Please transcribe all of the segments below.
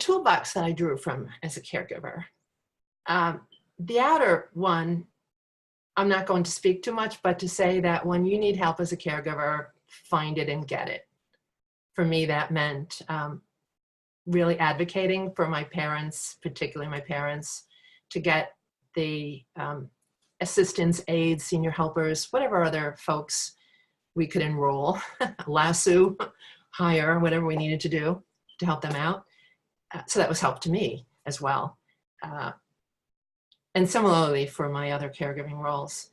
toolbox that I drew from as a caregiver. The outer one, I'm not going to speak too much, but to say that when you need help as a caregiver, find it and get it. For me, that meant really advocating for my parents, particularly my parents, to get the assistants, aides, senior helpers, whatever other folks we could enroll, lasso, hire, whatever we needed to do to help them out. So that was help to me as well. And similarly for my other caregiving roles.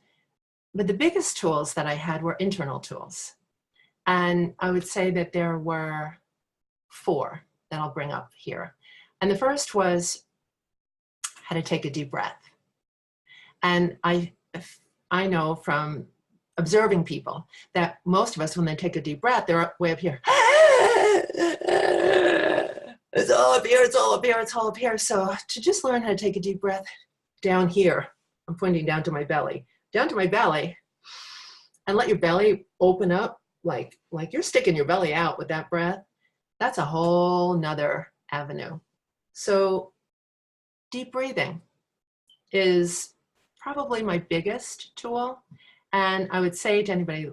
But the biggest tools that I had were internal tools. And I would say that there were 4 that I'll bring up here. And the first was how to take a deep breath. And I know from observing people that most of us, when they take a deep breath, they're way up here. It's all up here, it's all up here, it's all up here. So to just learn how to take a deep breath down here, I'm pointing down to my belly, and let your belly open up like you're sticking your belly out with that breath. That's a whole nother avenue. So deep breathing is probably my biggest tool. And I would say to anybody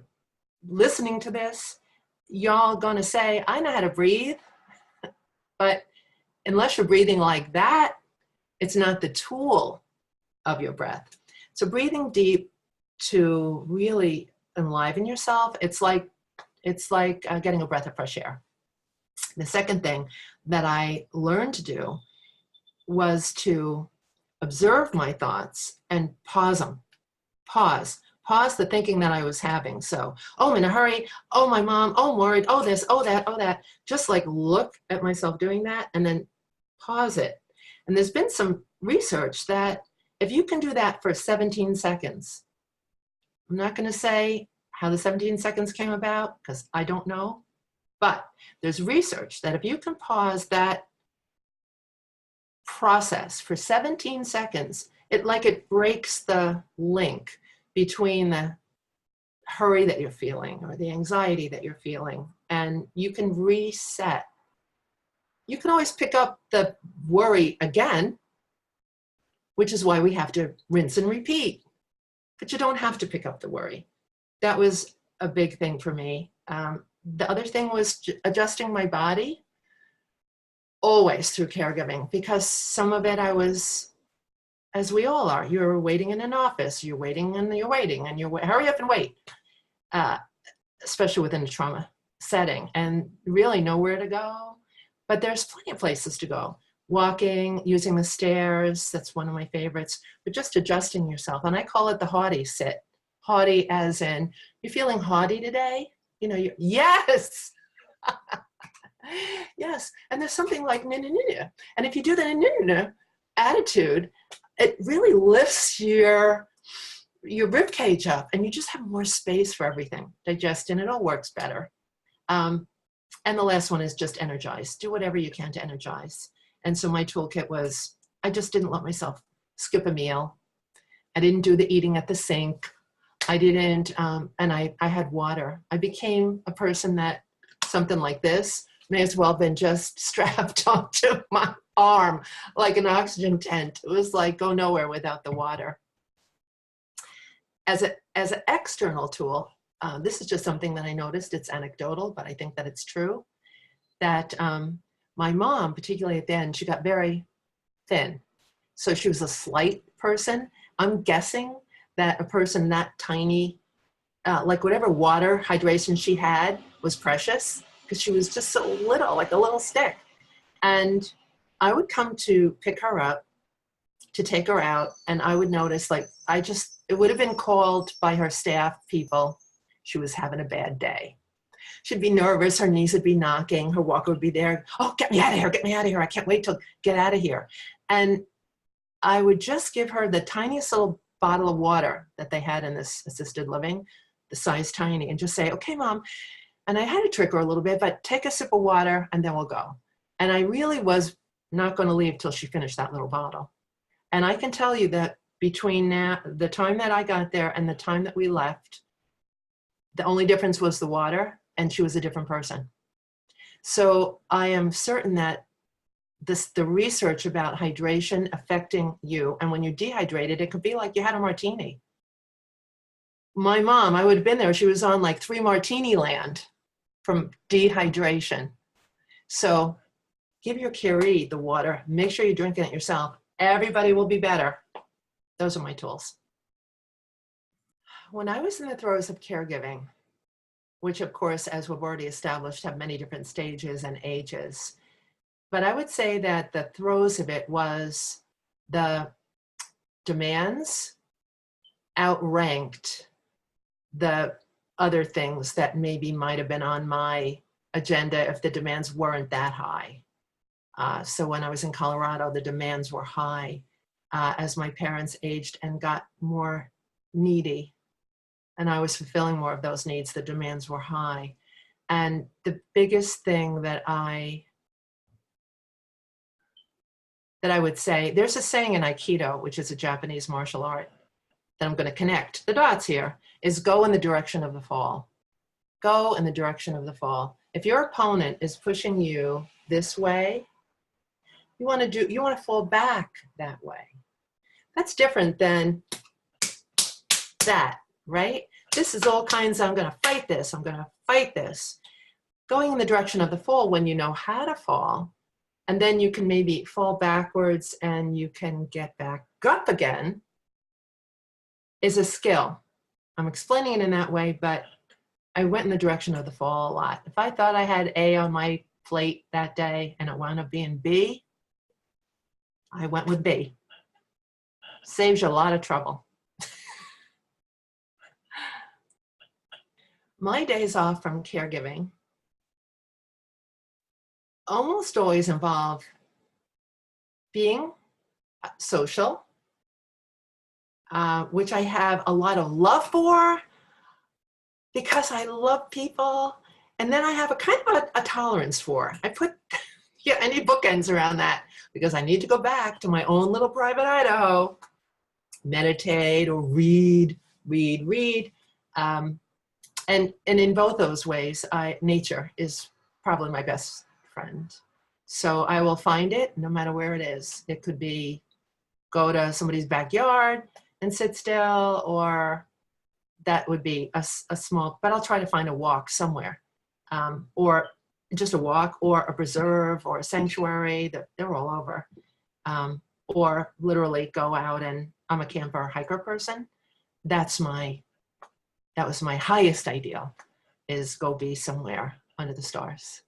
listening to this, y'all gonna say, I know how to breathe, but unless you're breathing like that, it's not the tool of your breath. So breathing deep to really enliven yourself, it's like getting a breath of fresh air. The second thing that I learned to do was to observe my thoughts and pause them. Pause the thinking that I was having. So, oh, I'm in a hurry. Oh, my mom. Oh, I'm worried. Oh, this, oh, that, oh, that. Just like look at myself doing that and then pause it. And there's been some research that if you can do that for 17 seconds, I'm not going to say how the 17 seconds came about because I don't know, but there's research that if you can pause that process for 17 seconds, it breaks the link between the hurry that you're feeling or the anxiety that you're feeling, and you can reset. You can always pick up the worry again, which is why we have to rinse and repeat, but you don't have to pick up the worry. That was a big thing for me. The other thing was adjusting my body always through caregiving, because some of it I was, as we all are, you're waiting in an office, you're waiting and you're waiting and you're hurry up and wait, especially within a trauma setting, and really nowhere to go. But there's plenty of places to go. Walking, using the stairs, that's one of my favorites, but just adjusting yourself. And I call it the haughty sit. Haughty as in, you're feeling haughty today? You know, yes! Yes, and there's something like na-na-na-na. And if you do the na-na-na attitude, it really lifts your rib cage up, and you just have more space for everything. Digestion, it all works better. And the last one is just energize. Do whatever you can to energize. And so my toolkit was, I just didn't let myself skip a meal. I didn't do the eating at the sink. I didn't, and I had water. I became a person that something like this may as well have been just strapped onto my arm like an oxygen tent. It was like go nowhere without the water. As an external tool, this is just something that I noticed. It's anecdotal, but I think that it's true. That my mom, particularly at the end, she got very thin. So she was a slight person. I'm guessing that a person that tiny, like whatever water hydration she had was precious, because she was just so little, like a little stick. And I would come to pick her up, to take her out, and I would notice, like, it would have been called by her staff people, she was having a bad day. She'd be nervous, her knees would be knocking, her walker would be there, oh, get me out of here, get me out of here, I can't wait to get out of here. And I would just give her the tiniest little bottle of water that they had in this assisted living, the size tiny, and just say, okay, Mom, and I had to trick her a little bit, but take a sip of water and then we'll go. And I really was not going to leave till she finished that little bottle. And I can tell you that between the time that I got there and the time that we left, the only difference was the water, and she was a different person. So I am certain that the research about hydration affecting you. And when you're dehydrated, it could be like you had a martini. My mom, I would have been there. She was on like 3 martini land from dehydration. So give your Curie the water. Make sure you're drinking it yourself. Everybody will be better. Those are my tools. When I was in the throes of caregiving, which of course, as we've already established, have many different stages and ages, but I would say that the throes of it was the demands outranked the other things that maybe might have been on my agenda if the demands weren't that high. So when I was in Colorado, the demands were high as my parents aged and got more needy. And I was fulfilling more of those needs. The demands were high. And the biggest thing that I would say, there's a saying in Aikido, which is a Japanese martial art, that I'm going to connect the dots here, is go in the direction of the fall. Go in the direction of the fall. If your opponent is pushing you this way, you want to fall back that way. That's different than that, right? This is all kinds of, I'm going to fight this, I'm going to fight this. Going in the direction of the fall when you know how to fall, and then you can maybe fall backwards and you can get back up again, is a skill. I'm explaining it in that way, but I went in the direction of the fall a lot. If I thought I had A on my plate that day and it wound up being B, I went with B. Saves you a lot of trouble. My days off from caregiving almost always involve being social, which I have a lot of love for because I love people. And then I have a kind of a tolerance for. I put any bookends around that because I need to go back to my own little private Idaho, meditate or read. And in both those ways, nature is probably my best friend. So I will find it no matter where it is. It could be go to somebody's backyard and sit still, or that would be a small, but I'll try to find a walk somewhere, or just a walk or a preserve or a sanctuary. They're all over. Or literally go out, and I'm a camper hiker person. That was my highest ideal, is go be somewhere under the stars.